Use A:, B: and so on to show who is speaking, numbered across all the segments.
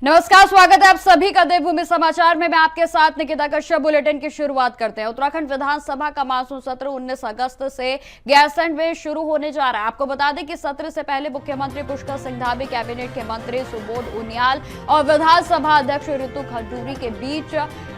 A: नमस्कार, स्वागत है आप सभी का देवभूमि समाचार में। मैं आपके साथ निकिता कश्यप। बुलेटिन की शुरुआत करते हैं। उत्तराखंड विधानसभा का मानसून सत्र 19 अगस्त से गैरसैंण में शुरू होने जा रहा है। आपको बता दें कि सत्र से पहले मुख्यमंत्री पुष्कर सिंह धामी, कैबिनेट के मंत्री सुबोध उनियाल और विधानसभा अध्यक्ष ऋतु खजूरी के बीच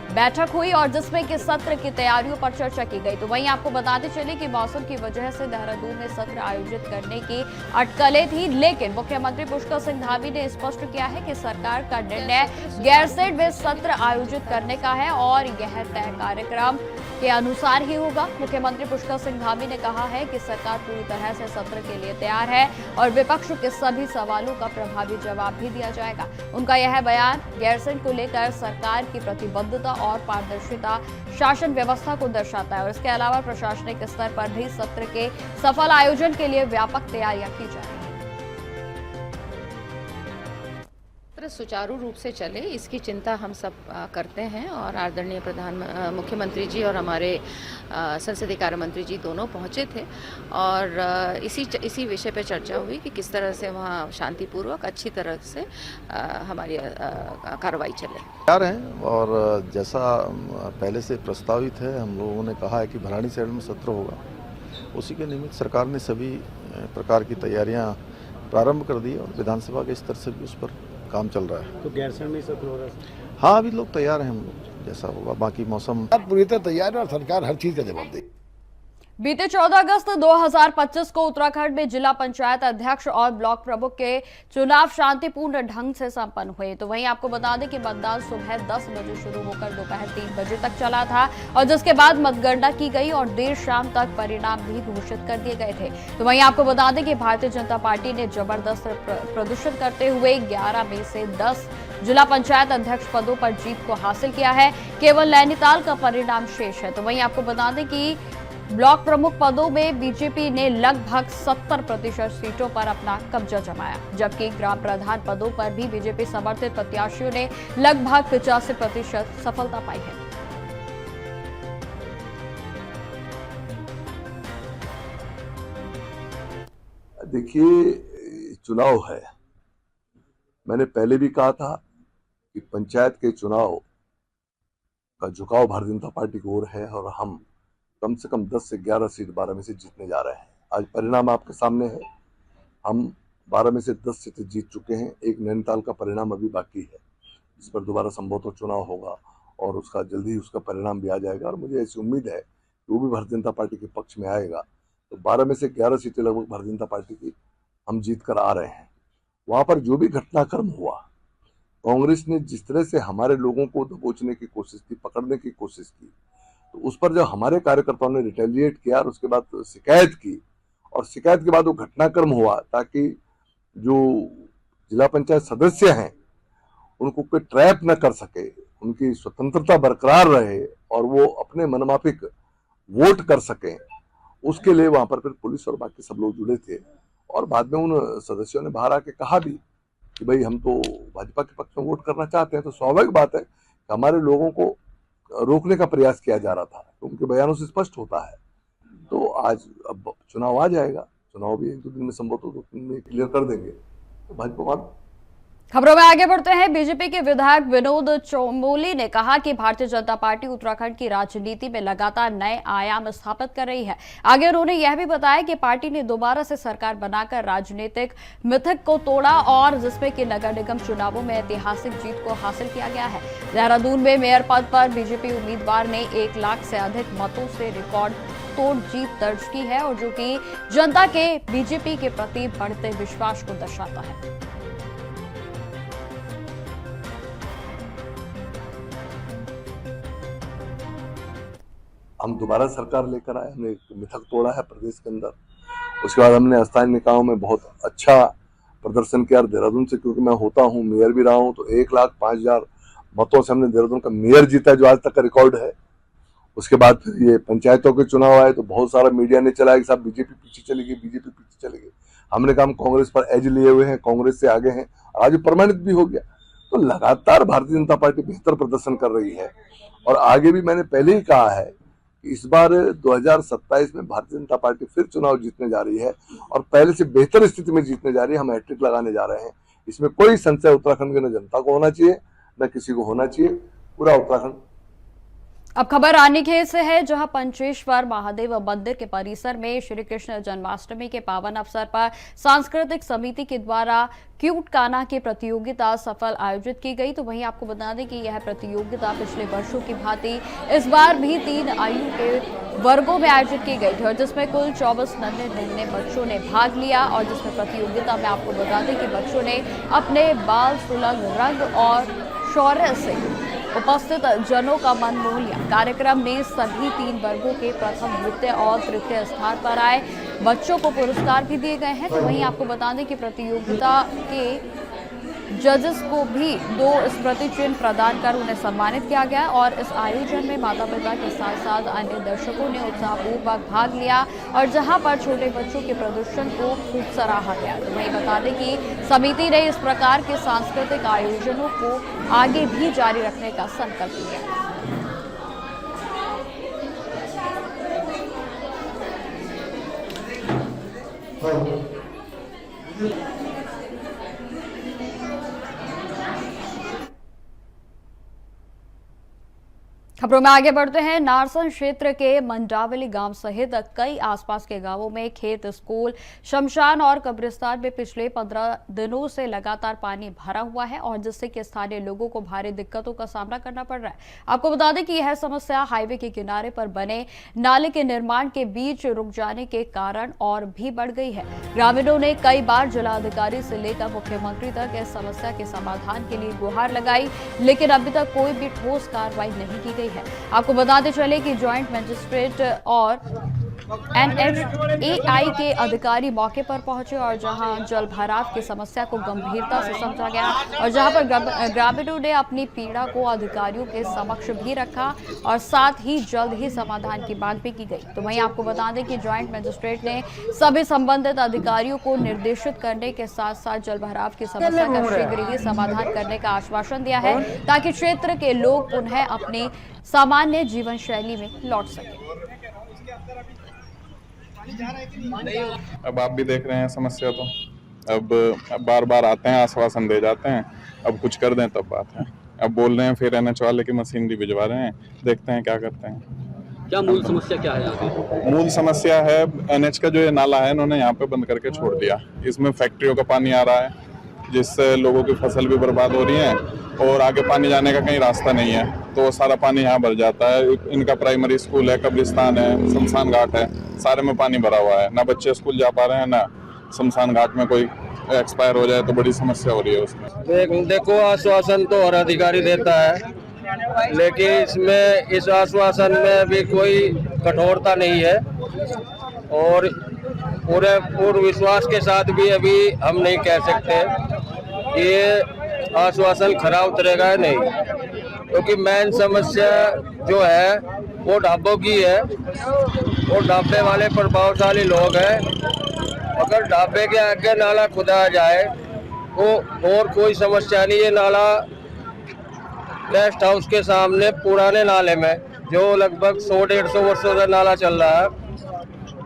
A: बैठक हुई और जिसमें कि सत्र की तैयारियों पर चर्चा की गई। तो वहीं आपको बताते चले कि मौसम की वजह से देहरादून में सत्र आयोजित करने की अटकलें थी, लेकिन मुख्यमंत्री पुष्कर सिंह धामी ने स्पष्ट किया है कि सरकार का निर्णय गैरसैंण में सत्र आयोजित करने का है और यह तय कार्यक्रम के अनुसार ही होगा। मुख्यमंत्री पुष्कर सिंह धामी ने कहा है कि सरकार पूरी तरह से सत्र के लिए तैयार है और विपक्ष के सभी सवालों का प्रभावी जवाब भी दिया जाएगा। उनका यह बयान गैरसैंण को लेकर सरकार की प्रतिबद्धता और पारदर्शिता शासन व्यवस्था को दर्शाता है और इसके अलावा प्रशासनिक स्तर पर भी सत्र के सफल आयोजन के लिए व्यापक तैयारियां की जा रही हैं।
B: सुचारू रूप से चले, इसकी चिंता हम सब करते हैं और आदरणीय मुख्यमंत्री जी और हमारे संसदीय कार्य मंत्री जी दोनों पहुंचे थे और इसी विषय पर चर्चा हुई कि किस तरह से वहाँ शांतिपूर्वक अच्छी तरह से हमारी कार्रवाई चले।
C: तैयार हैं और जैसा पहले से प्रस्तावित है, हम लोगों ने कहा है कि भराड़ीसैंण में सत्र होगा। उसी के निमित्त सरकार ने सभी प्रकार की तैयारियां प्रारंभ कर दी और विधानसभा के स्तर से भी उस पर काम चल रहा है।
D: तो गैरसैंण में सत्र हो रहा है?
C: हाँ, अभी लोग तैयार हैं, हम लोग जैसा होगा। बाकी मौसम
D: पूरी तरह तैयार है और सरकार हर चीज का जवाब देगी।
A: बीते 14 अगस्त 2025 को उत्तराखंड में जिला पंचायत अध्यक्ष और ब्लॉक प्रमुख के चुनाव शांतिपूर्ण ढंग से संपन्न हुए। तो वहीं आपको बता दें कि मतदान सुबह 10 बजे शुरू होकर दोपहर 3 बजे तक चला था और जिसके बाद मतगणना की गई और देर शाम तक परिणाम भी घोषित कर दिए गए थे। तो वहीं आपको बता दें कि भारतीय जनता पार्टी ने जबरदस्त प्रदर्शन करते हुए 11 में से 10 जिला पंचायत अध्यक्ष पदों पर जीत को हासिल किया है। केवल नैनीताल का परिणाम शेष है। तो वहीं आपको बता दें कि ब्लॉक प्रमुख पदों में बीजेपी ने लगभग 70% सीटों पर अपना कब्जा जमाया, जबकि ग्राम प्रधान पदों पर भी बीजेपी समर्थित प्रत्याशियों ने लगभग 85% सफलता पाई है।
E: देखिए, चुनाव है। मैंने पहले भी कहा था कि पंचायत के चुनाव का झुकाव भारतीय जनता पार्टी की ओर है और हम कम से कम 10 से 11 सीट 12 में से जीतने जा रहे हैं। आज परिणाम आपके सामने है। हम 12 में से 10 सीटें जीत चुके हैं। एक नैनीताल का परिणाम अभी बाकी है, जिस पर दोबारा संभवतः चुनाव होगा और उसका जल्दी ही उसका परिणाम भी आ जाएगा और मुझे ऐसी उम्मीद है कि वो भी भारतीय जनता पार्टी के पक्ष में आएगा। तो 12 में से 11 सीटें लगभग भारतीय जनता पार्टी की हम जीत कर आ रहे हैं। वहाँ पर जो भी घटनाक्रम हुआ, कांग्रेस ने जिस तरह से हमारे लोगों को दबोचने की कोशिश की, पकड़ने की कोशिश की, तो उस पर जब हमारे कार्यकर्ताओं ने रिटेलिएट किया और उसके बाद शिकायत की और शिकायत के बाद वो घटनाक्रम हुआ ताकि जो जिला पंचायत सदस्य हैं उनको कोई ट्रैप न कर सके, उनकी स्वतंत्रता बरकरार रहे और वो अपने मनमाफिक वोट कर सकें, उसके लिए वहां पर फिर पुलिस और बाकी सब लोग जुड़े थे। और बाद में उन सदस्यों ने बाहर आके कहा भी कि भाई हम तो भाजपा के पक्ष में वोट करना चाहते हैं। तो स्वाभाविक बात है कि हमारे लोगों को रोकने का प्रयास किया जा रहा था, तो उनके बयानों से स्पष्ट होता है। तो आज अब चुनाव आ जाएगा, चुनाव भी 1-2 दिन में संभवतः 2 दिन में क्लियर कर देंगे। तो भाजपा
A: खबरों में आगे बढ़ते हैं। बीजेपी के विधायक विनोद चौमोली ने कहा कि भारतीय जनता पार्टी उत्तराखंड की राजनीति में लगातार नए आयाम स्थापित कर रही है। आगे उन्होंने यह भी बताया कि पार्टी ने दोबारा से सरकार बनाकर राजनीतिक मिथक को तोड़ा और जिसमें कि नगर निगम चुनावों में ऐतिहासिक जीत को हासिल किया गया है। देहरादून में मेयर पद पर बीजेपी उम्मीदवार ने 1 लाख से अधिक मतों से रिकॉर्ड तोड़ जीत दर्ज की है और जो कि जनता के बीजेपी के प्रति बढ़ते विश्वास को दर्शाता है।
E: हम दोबारा सरकार लेकर आए, हमने एक मिथक तोड़ा है प्रदेश के अंदर। उसके बाद हमने स्थानीय निकायों में बहुत अच्छा प्रदर्शन किया। देहरादून से क्योंकि मैं होता हूँ, मेयर भी रहा हूँ, तो 1,05,000 मतों से हमने देहरादून का मेयर जीता, जो आज तक का रिकॉर्ड है। उसके बाद फिर ये पंचायतों के चुनाव आए तो बहुत सारा मीडिया ने चलाया कि साहब बीजेपी पीछे चली गई, बीजेपी पीछे चली गई। हमने कहा हम कांग्रेस पर एज लिए हुए हैं, कांग्रेस से आगे हैं, आज प्रमाणित भी हो गया। तो लगातार भारतीय जनता पार्टी बेहतर प्रदर्शन कर रही है और आगे भी मैंने पहले ही कहा है कि इस बार 2027 में भारतीय जनता पार्टी फिर चुनाव जीतने जा रही है और पहले से बेहतर स्थिति में जीतने जा रही है। हम हैट्रिक लगाने जा रहे हैं, इसमें कोई संशय उत्तराखंड के न जनता को होना चाहिए न किसी को होना चाहिए। पूरा उत्तराखंड।
A: अब खबर रानीखेत से है, जहां पंचेश्वर महादेव मंदिर के परिसर में श्री कृष्ण जन्माष्टमी के पावन अवसर पर सांस्कृतिक समिति के द्वारा क्यूट कान्हा की प्रतियोगिता सफल आयोजित की गई। तो वहीं आपको बता दें कि यह प्रतियोगिता पिछले वर्षों की भांति इस बार भी 3 आयु के वर्गों में आयोजित की गई थी और जिसमें कुल 24 नन्हे बच्चों ने भाग लिया और जिसमें प्रतियोगिता में आपको बता दें कि बच्चों ने अपने बाल सुलग रंग और शौर्य से उपस्थित जनों का मन मोह लिया। कार्यक्रम में सभी 3 वर्गों के प्रथम, द्वितीय और तृतीय स्थान पर आए बच्चों को पुरस्कार भी दिए गए हैं। तो वहीं आपको बता दें कि प्रतियोगिता के जजेस को भी 2 स्मृति चिन्ह प्रदान कर उन्हें सम्मानित किया गया और इस आयोजन में माता पिता के साथ साथ अन्य दर्शकों ने उत्साहपूर्वक भाग लिया और जहां पर छोटे बच्चों के प्रदर्शन को खूब सराहा गया। तो वहीं बता दें कि समिति ने इस प्रकार के सांस्कृतिक आयोजनों को आगे भी जारी रखने का संकल्प लिया। खबरों में आगे बढ़ते हैं। नारसन क्षेत्र के मंडावली गांव सहित कई आसपास के गांवों में खेत, स्कूल, शमशान और कब्रिस्तान में पिछले 15 दिनों से लगातार पानी भरा हुआ है और जिससे कि स्थानीय लोगों को भारी दिक्कतों का सामना करना पड़ रहा है। आपको बता दें कि यह समस्या हाईवे के किनारे पर बने नाले के निर्माण के बीच रुक जाने के कारण और भी बढ़ गई है। ग्रामीणों ने कई बार जिलाधिकारी से लेकर मुख्यमंत्री तक इस समस्या के समाधान के लिए गुहार लगाई, लेकिन अभी तक कोई भी ठोस कार्रवाई नहीं की गई है। आपको बताते चले कि जॉइंट मजिस्ट्रेट और NHAI के अधिकारी मौके पर पहुंचे और जहां जल भराव की समस्या को गंभीरता से समझा गया और जहां पर ग्रामीणों ने अपनी पीड़ा को अधिकारियों के समक्ष भी रखा और साथ ही जल्द ही समाधान की मांग भी की गई। तो वहीं आपको बता दें कि जॉइंट मजिस्ट्रेट ने सभी संबंधित अधिकारियों को निर्देशित करने के साथ साथ जल भराव की समस्या का शीघ्र ही समाधान करने का आश्वासन दिया है ताकि क्षेत्र के लोग पुनः अपनी सामान्य जीवन शैली में लौट सके।
F: अब आप भी देख रहे हैं समस्या, तो अब बार बार आते हैं, आश्वासन दे जाते हैं, अब कुछ कर दें तब बात है। अब बोल रहे हैं फिर NH वाले की मशीनरी भिजवा रहे हैं, देखते हैं क्या करते हैं।
G: क्या मूल समस्या क्या है यहाँ पे? मूल
F: समस्या है NH का जो ये नाला है इन्होंने यहाँ पे बंद करके छोड़ दिया। इसमें फैक्ट्रियों का पानी आ रहा है जिससे लोगों की फसल भी बर्बाद हो रही है और आगे पानी जाने का कहीं रास्ता नहीं है, तो सारा पानी यहाँ भर जाता है। इनका प्राइमरी स्कूल है, कब्रिस्तान है, शमशान घाट है, सारे में पानी भरा हुआ है। ना बच्चे स्कूल जा पा रहे हैं, ना शमशान घाट में कोई एक्सपायर हो जाए तो बड़ी समस्या हो रही है उसमें।
G: देखो आश्वासन तो हर अधिकारी देता है, लेकिन इस आश्वासन में भी कोई कठोरता नहीं है और पूर्ण विश्वास के साथ भी अभी हम नहीं कह सकते ये आश्वासन खरा उतरेगा या नहीं, क्योंकि मेन समस्या जो है वो ढाबों की है और ढाबे वाले प्रभावशाली लोग हैं। अगर ढाबे के आगे नाला खुदा जाए तो और कोई समस्या नहीं। ये नाला गेस्ट हाउस के सामने पुराने नाले में जो लगभग 100-150 वर्षों से नाला चल रहा है,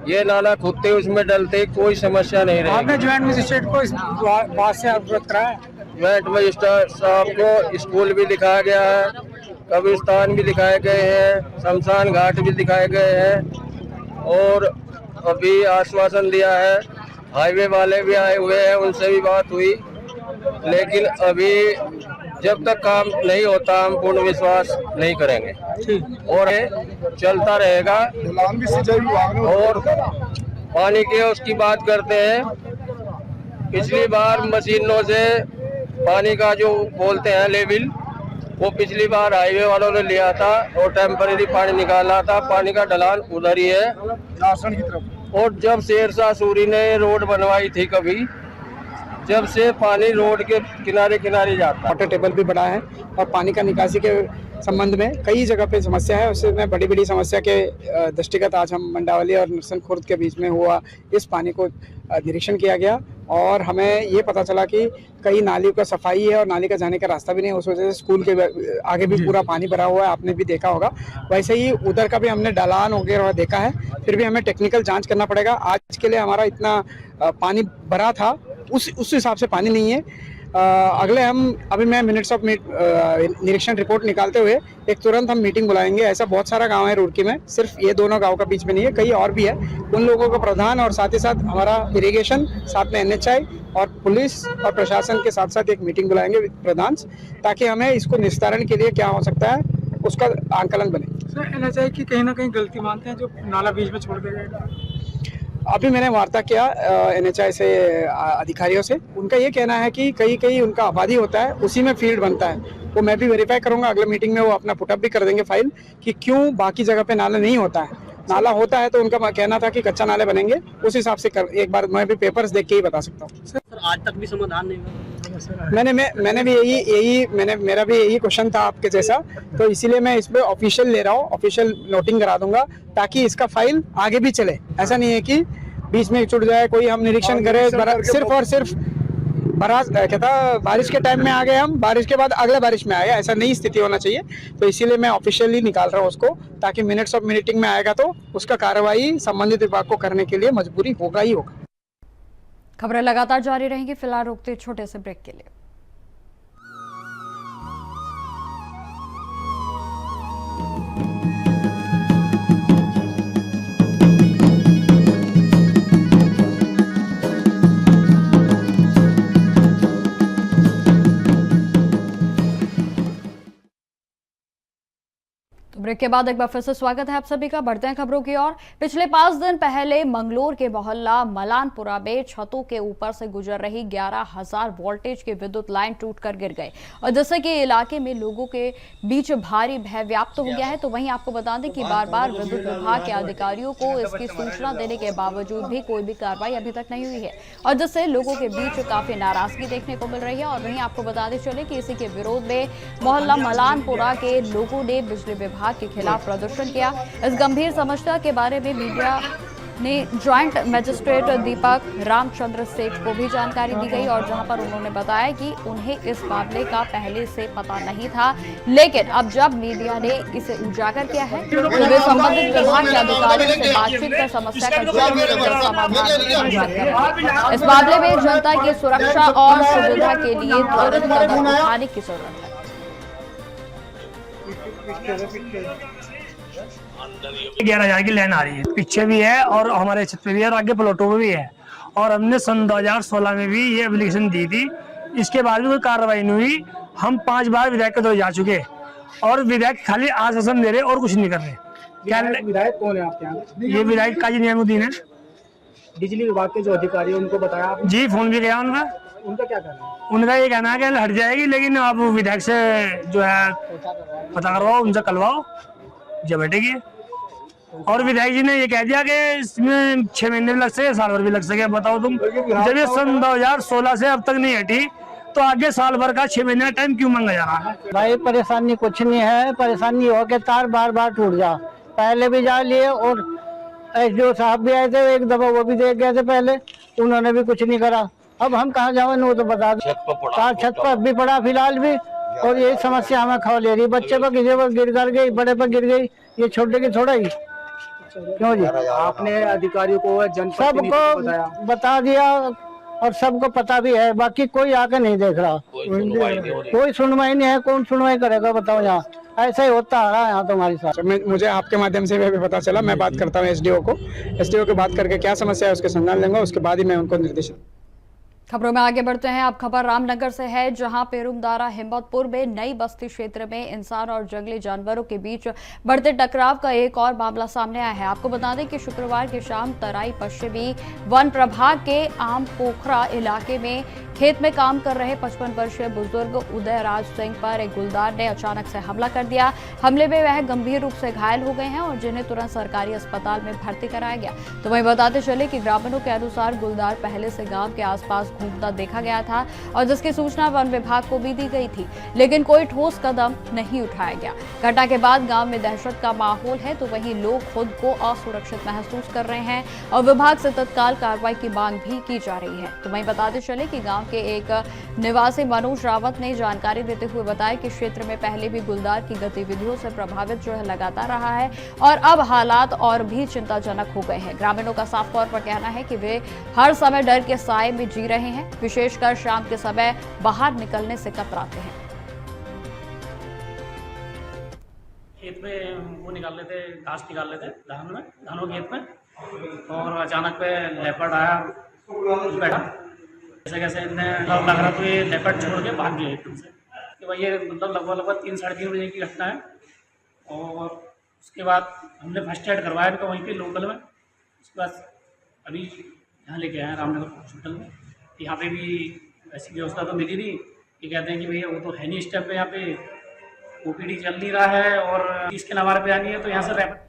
G: ये नाला खुदते उसमें डलते कोई समस्या नहीं रहेगी।
H: आपने ज्वाइंट मजिस्ट्रेट को इस बात से अवगत कराया?
G: ज्वाइंट मजिस्ट्रेट साहब को स्कूल भी दिखाया गया है, कब्रिस्तान भी दिखाए गए हैं, शमशान घाट भी दिखाए गए हैं और अभी आश्वासन दिया है। हाईवे वाले भी आए हुए हैं, उनसे भी बात हुई, लेकिन अभी जब तक काम नहीं होता हम पूर्ण विश्वास नहीं करेंगे और चलता रहेगा। और पानी के उसकी बात करते हैं, पिछली बार मशीनों से पानी का जो बोलते हैं लेवल, वो पिछली बार हाईवे वालों ने लिया था और टेम्परेरी पानी निकाला था। पानी का ढलान उधर ही है नारसन की तरफ। और जब शेरशाह सूरी ने रोड बनवाई थी कभी जब से पानी रोड के किनारे किनारे जाता है।
H: वाटर टेबल भी बढ़ा है और पानी का निकासी के संबंध में कई जगह पे समस्या है। उसमें बड़ी बड़ी समस्या के दृष्टिगत आज हम मंडावली और नरसन खुर्द के बीच में हुआ इस पानी को निरीक्षण किया गया और हमें ये पता चला कि कई नालियों का सफाई है और नाली का जाने का रास्ता भी नहीं है। उस वजह से स्कूल के आगे भी पूरा पानी भरा हुआ है, आपने भी देखा होगा। वैसे ही उधर का भी हमने ढलान वगैरह देखा है, फिर भी हमें टेक्निकल जांच करना पड़ेगा। आज के लिए हमारा इतना पानी भरा था, उस हिसाब से पानी नहीं है। अभी मैं मिनट्स ऑफ निरीक्षण रिपोर्ट निकालते हुए एक तुरंत हम मीटिंग बुलाएंगे। ऐसा बहुत सारा गांव है रुड़की में, सिर्फ ये दोनों गांव का बीच में नहीं है, कई और भी है। उन लोगों का प्रधान और साथ ही साथ हमारा इरिगेशन, साथ में NHI और पुलिस और प्रशासन के साथ साथ एक मीटिंग बुलाएंगे प्रधान, ताकि हमें इसको निस्तारण के लिए क्या हो सकता है उसका आंकलन बने। सर NHI की कहीं ना कहीं गलती मानते हैं जो नाला बीच में छोड़ देगा। अभी मैंने वार्ता किया NHI से अधिकारियों से, उनका ये कहना है कि कहीं उनका आबादी होता है, उसी में फील्ड बनता है। वो मैं भी वेरीफाई करूंगा, अगले मीटिंग में वो अपना पुटअप भी कर देंगे फाइल कि क्यों बाकी जगह पे नाला नहीं होता है। नाला होता है तो उनका कहना था कि कच्चा नाले बनेंगे, उस हिसाब से एक बार मैं भी पेपर्स देख के ही बता सकता हूँ।
I: सर आज तक भी समाधान नहीं हुआ।
H: मैंने भी मेरा भी यही क्वेश्चन था आपके जैसा, तो इसीलिए मैं इस पे ऑफिशियल ले रहा हूँ, ऑफिशियल नोटिंग करा दूंगा ताकि इसका फाइल आगे भी चले। ऐसा नहीं है कि बीच में छूट जाए, कोई हम निरीक्षण करें सिर्फ और सिर्फ बारिश के टाइम में आ गए, हम बारिश के बाद अगले बारिश में आ गए, ऐसा नहीं स्थिति होना चाहिए। तो इसीलिए मैं ऑफिशियली निकाल रहा हूँ उसको, ताकि मिनट्स ऑफ मीटिंग में आएगा तो उसका कार्रवाई संबंधित विभाग को करने के लिए मजबूरी होगा ही होगा।
A: खबरें लगातार जारी रहेंगी, फिलहाल रुकते छोटे से ब्रेक के लिए। ब्रेक के बाद एक बार फिर से स्वागत है आप सभी का। बढ़ते हैं खबरों की ओर। पिछले 5 दिन पहले मंगलोर के मोहल्ला मलानपुरा में छतों के ऊपर से गुजर रही 11,000 वोल्टेज की विद्युत लाइन टूटकर गिर गई और जिससे कि इलाके में लोगों के बीच भारी भय व्याप्त हो गया है। तो वहीं आपको बता दें कि बार बार विद्युत विभाग के अधिकारियों को इसकी सूचना देने के बावजूद भी कोई भी कार्रवाई अभी तक नहीं हुई है और जिससे लोगों के बीच काफी नाराजगी देखने को मिल रही है। और वहीं आपको बताते चले कि इसी के विरोध में मोहल्ला मलानपुरा के लोगों ने बिजली विभाग के खिलाफ प्रदर्शन किया। इस गंभीर समस्या के बारे में मीडिया ने ज्वाइंट मजिस्ट्रेट दीपक रामचंद्र सेठ को भी जानकारी दी गई और जहां पर उन्होंने बताया कि उन्हें इस मामले का पहले से पता नहीं था, लेकिन अब जब मीडिया ने इसे उजागर किया है तो वे संबंधित विभाग के अधिकारियों से बातचीत कर समस्या का जल्द समाधान करेंगे। इस मामले में जनता की सुरक्षा और सुविधा के लिए त्वरित कदम उठाने की जरूरत है।
I: 11,000 की लाइन आ रही है, पीछे भी है और हमारे छत पे भी है और आगे प्लॉटों में भी है। और हमने सन 2016 में भी ये एप्लीकेशन दी थी, इसके बाद भी कोई कार्रवाई नहीं हुई। हम 5 बार विधायक के दौर जा चुके और विधायक खाली आश्वासन दे रहे और कुछ नहीं कर रहे। क्या
H: विधायक कौन है आपके यहाँ?
I: ये विधायक काजी नियामुद्दीन है।
H: बिजली विभाग के जो अधिकारी है उनको बताया आपने?
I: जी फोन भी गया उनका
H: क्या कहना है?
I: उनका ये कहना है कि हट जाएगी, लेकिन अब विधायक से जो है पता करवाओ, उनसे कलवाओ जब हटेगी। और विधायक जी ने ये कह दिया कि इसमें 6 महीने भी लग सके, साल भर भी लग सके। बताओ तुम, जब ये सन 2016 से अब तक नहीं हटी तो आगे साल भर का 6 महीने का टाइम क्यों मांगा जा रहा है?
J: भाई परेशानी कुछ नहीं है, परेशानी हो के तार बार बार टूट जा। पहले भी जा लिए और SDO साहब भी आए थे, एक दफा वो भी देख गए थे पहले, उन्होंने भी कुछ नहीं करा। अब हम कहाँ जावे, वो तो बता दो। तार छत पर भी पड़ा फिलहाल भी, और यही समस्या हमें खा ले रही। बच्चे पर किसी पर गिर कर गई, बड़े पर गिर गई, ये छोटे की थोड़ा ही। क्यों जी?
H: आपने अधिकारियों को
J: सबको बता दिया और सबको पता भी है, बाकी कोई आके नहीं देख रहा, कोई सुनवाई नहीं है। कौन सुनवाई करेगा बताओ? यहाँ ऐसा ही होता आ रहा है यहाँ तुम्हारे साथ।
H: मुझे आपके माध्यम से भी पता चला, मैं बात करता हूँ SDO को। SDO को बात करके क्या समस्या है उसके संज्ञान लेंगे, उसके बाद ही मैं उनको निर्देश।
A: खबरों में आगे बढ़ते हैं। अब खबर रामनगर से है, जहां पेरुमदारा हिम्मतपुर में नई बस्ती क्षेत्र में इंसान और जंगली जानवरों के बीच बढ़ते टकराव का एक और मामला सामने आया है। आपको बता दें कि शुक्रवार की शाम तराई पश्चिमी वन प्रभाग के आम पोखरा इलाके में खेत में काम कर रहे 55 वर्षीय बुजुर्ग उदय राज सिंह पर एक गुलदार ने अचानक से हमला कर दिया। हमले में वह गंभीर रूप से घायल हो गए हैं और जिन्हें तुरंत सरकारी अस्पताल में भर्ती कराया गया। तो वहीं बताते चले कि ग्रामीणों के अनुसार गुलदार पहले से गांव के आसपास घूमता देखा गया था और जिसकी सूचना वन विभाग को भी दी गई थी, लेकिन कोई ठोस कदम नहीं उठाया गया। घटना के बाद गांव में दहशत का माहौल है, तो वहीं लोग खुद को असुरक्षित महसूस कर रहे हैं और विभाग से तत्काल कार्रवाई की मांग भी की जा रही है। तो वहीं बताते चले कि गांव के एक निवासी मनोज रावत ने जानकारी देते हुए बताया कि क्षेत्र में पहले भी गुलदार की गतिविधियों से प्रभावित लगातार रहा है और अब हालात और भी चिंताजनक हो गए हैं। ग्रामीणों का साफ तौर पर कहना है कि वे हर समय डर के साए में जी रहे हैं, विशेषकर शाम के समय बाहर निकलने से कतराते हैं।
K: खेत में वो निकाल लेते, घास निकाल लेते धानों खेत में, और अचानक पे लेपर्ड आया, बैठा कैसे कैसे लग रहा तो ये लेपर्ड छोड़ के भाग गया एकदम से। कि भाई ये मतलब लगभग 3-3:30 बजे की घटना है। और उसके बाद हमने फर्स्ट एड करवाया इनका वहीं पे लोकल में। उसके बाद अभी यहाँ लेके आए रामनगर हॉस्पिटल में। यहाँ पे भी ऐसी व्यवस्था तो मिली नहीं। ये कहते हैं कि भैया वो तो है नहीं स्टेप पे, यहाँ पे ओपीडी चल नहीं रहा है और इसके नंबर पे आनी है, तो यहाँ से रैपिड।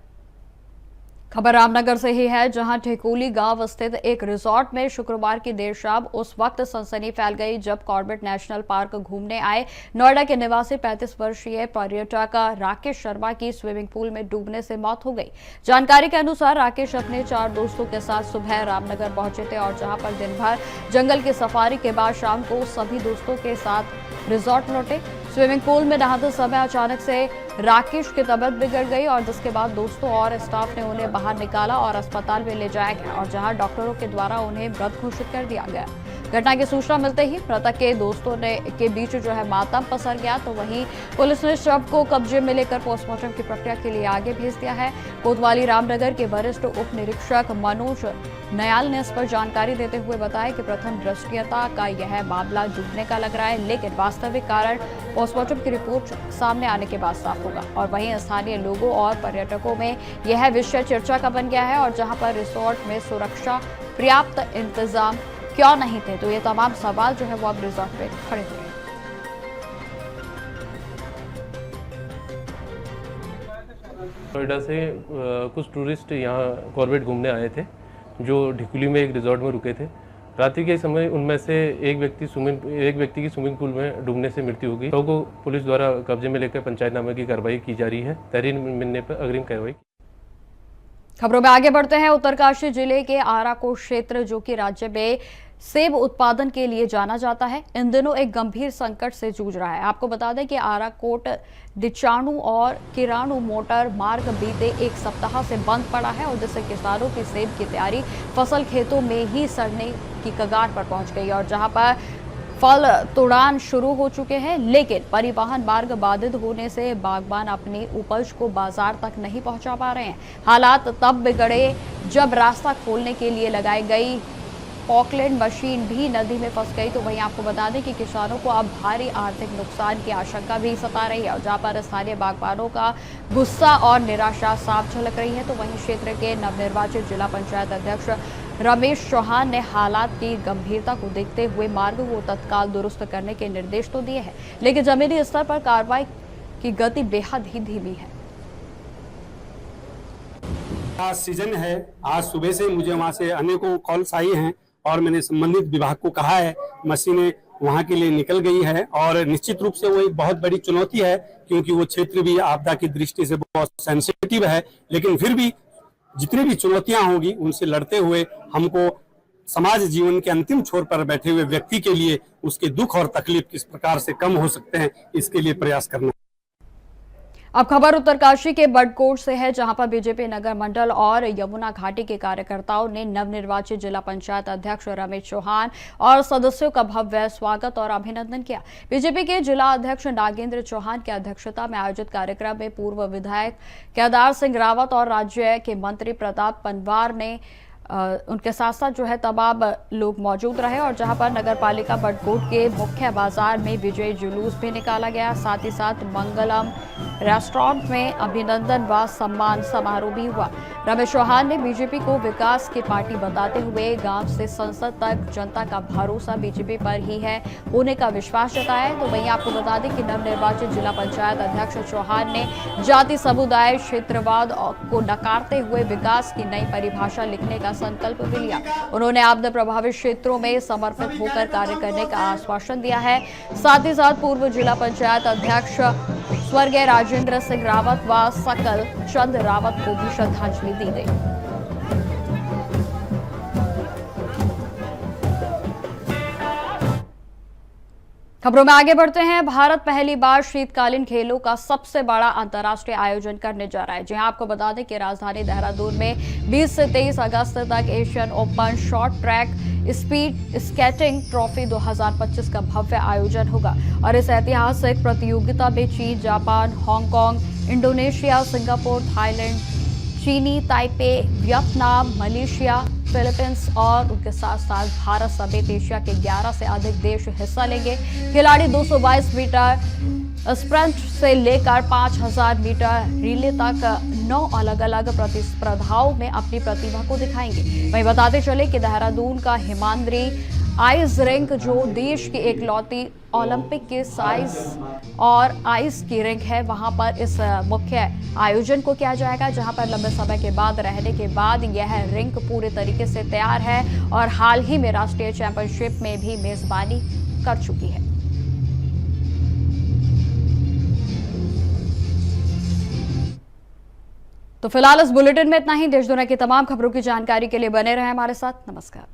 A: खबर रामनगर से ही है, जहां ठेकोली गांव स्थित एक रिजॉर्ट में शुक्रवार की देर शाम उस वक्त सनसनी फैल गई जब कॉर्बेट नेशनल पार्क घूमने आए नोएडा के निवासी 35 वर्षीय पर्यटक राकेश शर्मा की स्विमिंग पूल में डूबने से मौत हो गई। जानकारी के अनुसार राकेश अपने 4 दोस्तों के साथ सुबह रामनगर पहुंचे थे और जहां पर दिन भर जंगल की सफारी के बाद शाम को सभी दोस्तों के साथ रिजॉर्ट लौटे। स्विमिंग पूल में नहाते समय अचानक से राकेश की तबीयत बिगड़ गई और जिसके बाद दोस्तों और स्टाफ ने उन्हें बाहर निकाला और अस्पताल में ले जाया गया और जहां डॉक्टरों के द्वारा उन्हें मृत घोषित कर दिया गया। घटना की सूचना मिलते ही मृतक के दोस्तों के बीच मातम पसर गया। तो वहीं पुलिस ने शव को कब्जे में लेकर पोस्टमार्टम की प्रक्रिया के लिए आगे भेज दिया है। कोतवाली रामनगर के वरिष्ठ उप निरीक्षक मनोज नयाल ने इस पर जानकारी देते हुए बताया कि प्रथम दृष्टया का यह मामला डूबने का लग रहा है, लेकिन वास्तविक कारण पोस्टमार्टम की रिपोर्ट सामने आने के बाद साफ होगा। और वहीं स्थानीय लोगों और पर्यटकों में यह विषय चर्चा का बन गया है और जहां पर रिसोर्ट में सुरक्षा पर्याप्त इंतजाम क्यों नहीं थे, तो ये तमाम सवाल वो अब रिजॉर्ट पे खड़े हुए हैं।
L: नोएडा से कुछ टूरिस्ट यहाँ कॉर्बेट घूमने आए थे, जो ढिकुली में एक रिजॉर्ट में रुके थे। रात्रि के समय उनमें से एक व्यक्ति की स्विमिंग पूल में डूबने से मृत्यु हो गई। तो को पुलिस द्वारा कब्जे में लेकर पंचायतनामे की कार्रवाई की जा रही है। तहरीर मिलने पर अग्रिम कार्रवाई।
A: खबरों में आगे बढ़ते हैं। उत्तरकाशी जिले के आराकोट क्षेत्र, जो कि राज्य में सेब उत्पादन के लिए जाना जाता है, इन दिनों एक गंभीर संकट से जूझ रहा है। आपको बता दें कि आराकोट डिचाणु और किराणु मोटर मार्ग बीते 1 सप्ताह से बंद पड़ा है और जिससे किसानों की सेब की तैयारी फसल खेतों में ही सड़ने की कगार पर पहुंच गई और जहां पर फल तुड़ान शुरू हो चुके हैं, लेकिन परिवहन मार्ग बाधित होने से बागबान अपनी उपज को बाजार तक नहीं पहुंचा पा रहे हैं। हालात तब बिगड़े जब रास्ता खोलने के लिए लगाई गई पॉकलैंड मशीन भी नदी में फंस गई। तो वहीं आपको बता दें कि किसानों को अब भारी आर्थिक नुकसान की आशंका भी सता रही है और जहां पर स्थानीय बागबानों का गुस्सा और निराशा साफ झलक रही है। तो वहीं क्षेत्र के नवनिर्वाचित जिला पंचायत अध्यक्ष रमेश चौहान ने हालात की गंभीरता को देखते हुए मार्ग को तत्काल दुरुस्त करने के निर्देश तो दिए हैं, लेकिन जमीनी स्तर पर कार्रवाई की गति बेहद ही धीमी है।
M: आज सीजन है, आज सुबह से मुझे वहां से अनेकों कॉल्स आई हैं और मैंने संबंधित विभाग को कहा है, मशीनें वहां के लिए निकल गई है और निश्चित रूप से वो एक बहुत बड़ी चुनौती है क्योंकि वो क्षेत्र भी आपदा की दृष्टि से बहुत सेंसिटिव है। लेकिन फिर भी जितनी भी चुनौतियां होगी उनसे लड़ते हुए हमको समाज जीवन के अंतिम छोर पर बैठे हुए व्यक्ति के लिए उसके दुख और तकलीफ किस प्रकार से कम हो सकते हैं, इसके लिए प्रयास करना।
A: अब खबर उत्तरकाशी के बडकोट से है, जहां पर बीजेपी नगर मंडल और यमुना घाटी के कार्यकर्ताओं ने नवनिर्वाचित जिला पंचायत अध्यक्ष रमेश चौहान और सदस्यों का भव्य स्वागत और अभिनंदन किया। बीजेपी के जिला अध्यक्ष नागेंद्र चौहान की अध्यक्षता में आयोजित कार्यक्रम में पूर्व विधायक केदार सिंह रावत और राज्य के मंत्री प्रताप पनवार ने उनके साथ साथ जो है तमाम लोग मौजूद रहे और जहां पर नगर पालिका बडकोट के मुख्य बाजार में विजय जुलूस भी निकाला गया। साथ ही साथ मंगलम रेस्टोरेंट में अभिनंदन व सम्मान समारोह भी हुआ। रमेश चौहान ने बीजेपी को विकास की पार्टी बताते हुए गांव से संसद तक जनता का भरोसा बीजेपी पर ही है होने का विश्वास जताया। तो वहीं आपको बता दें कि नवनिर्वाचित जिला पंचायत अध्यक्ष चौहान ने जाति समुदाय क्षेत्रवाद को नकारते हुए विकास की नई परिभाषा लिखने का संकल्प भी लिया। उन्होंने आपदा प्रभावित क्षेत्रों में समर्पित होकर कार्य करने का आश्वासन दिया है। साथ ही साथ पूर्व जिला पंचायत अध्यक्ष स्वर्गीय राजेंद्र सिंह रावत व सकल चंद रावत को भी श्रद्धांजलि दी गई। खबरों में आगे बढ़ते हैं। भारत पहली बार शीतकालीन खेलों का सबसे बड़ा अंतर्राष्ट्रीय आयोजन करने जा रहा है। जी हां, आपको बता दें कि राजधानी देहरादून में 20 से 23 अगस्त तक Asian open short track speed skating trophy 2025 का भव्य आयोजन होगा और इस ऐतिहासिक प्रतियोगिता में चीन, Japan, Hong Kong, Indonesia, Singapore, Thailand, चीनी ताइपे, वियतनाम, मलेशिया, फिलीपींस और उनके साथ साथ भारत समेत एशिया के 11 से अधिक देश हिस्सा लेंगे। खिलाड़ी 222 मीटर स्प्रिंट से लेकर 5000 मीटर रिले तक 9 अलग अलग प्रतिस्पर्धाओं में अपनी प्रतिभा को दिखाएंगे। वहीं बताते चले कि देहरादून का हिमाद्री आइस रिंक जो देश की एकलौती ओलंपिक के साइज और आइस की रिंक है, वहां पर इस मुख्य आयोजन को किया जाएगा, जहां पर लंबे समय के बाद रहने के बाद यह रिंक पूरे तरीके से तैयार है और हाल ही में राष्ट्रीय चैंपियनशिप में भी मेजबानी कर चुकी है। तो फिलहाल इस बुलेटिन में इतना ही। देश दुनिया की तमाम खबरों की जानकारी के लिए बने रहें हमारे साथ। नमस्कार।